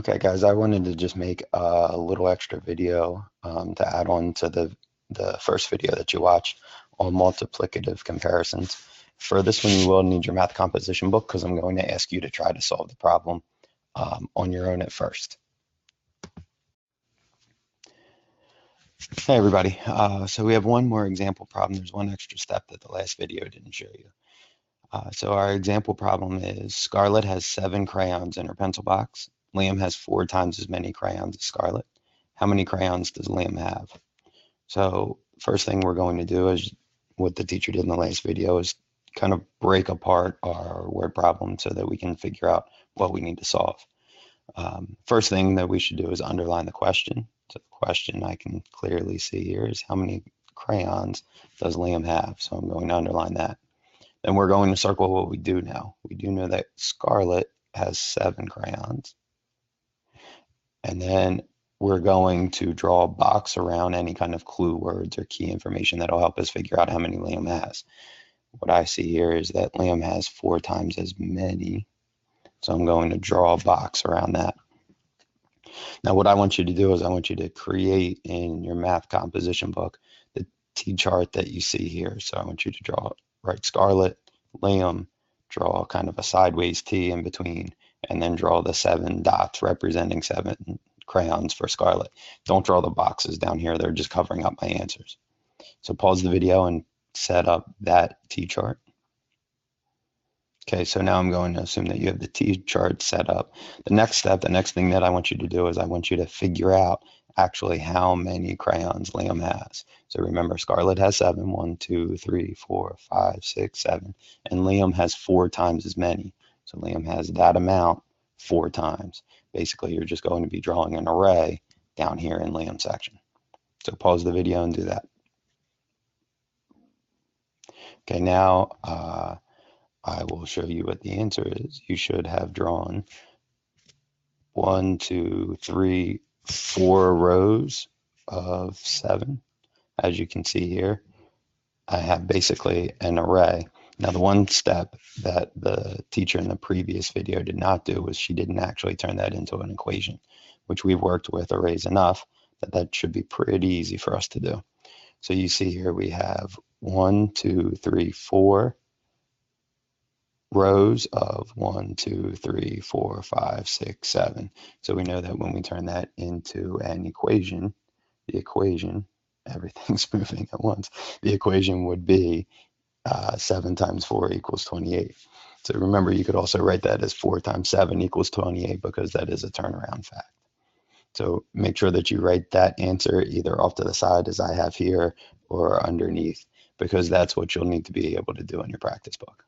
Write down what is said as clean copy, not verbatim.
Okay, guys, I wanted to just make a little extra video to add on to the first video that you watched on multiplicative comparisons. For this one, you will need your math composition book because I'm going to ask you to try to solve the problem on your own at first. Hey, everybody. So we have one more example problem. There's one extra step that the last video didn't show you. So our example problem is Scarlett has 7 crayons in her pencil box. Liam has 4 times as many crayons as Scarlett. How many crayons does Liam have? So first thing we're going to do is what the teacher did in the last video is kind of break apart our word problem so that we can figure out what we need to solve. First thing that we should do is underline the question. So the question I can clearly see here is how many crayons does Liam have? So I'm going to underline that. Then we're going to circle what we do know. We do know that Scarlett has 7 crayons. And then we're going to draw a box around any kind of clue words or key information that'll help us figure out how many Liam has. What I see here is that Liam has 4 times as many. So I'm going to draw a box around that. Now what I want you to do is I want you to create in your math composition book the T-chart that you see here. So I want you to write Scarlett, Liam, draw kind of a sideways T in between, and then draw the 7 dots representing 7 crayons for Scarlett. Don't draw the boxes down here. They're just covering up my answers. So pause the video and set up that T-chart. Okay, so now I'm going to assume that you have the T-chart set up. The next step, the next thing that I want you to do is I want you to figure out actually how many crayons Liam has. So remember, Scarlett has 7, 1, 2, 3, 4, 5, 6, 7, and Liam has 4 times as many. So Liam has that amount 4 times. Basically, you're just going to be drawing an array down here in Liam's section. So pause the video and do that. Okay, now I will show you what the answer is. You should have drawn 1, 2, 3, 4 rows of 7. As you can see here, I have basically an array. Now, the one step that the teacher in the previous video did not do was she didn't actually turn that into an equation, which we've worked with arrays enough that that should be pretty easy for us to do. So you see here we have 1, 2, 3, 4 rows of 1, 2, 3, 4, 5, 6, 7. So we know that when we turn that into an equation, the equation, everything's moving at once, the equation would be 7 times 4 equals 28. So remember, you could also write that as 4 times 7 equals 28 because that is a turnaround fact. So make sure that you write that answer either off to the side as I have here or underneath, because that's what you'll need to be able to do in your practice book.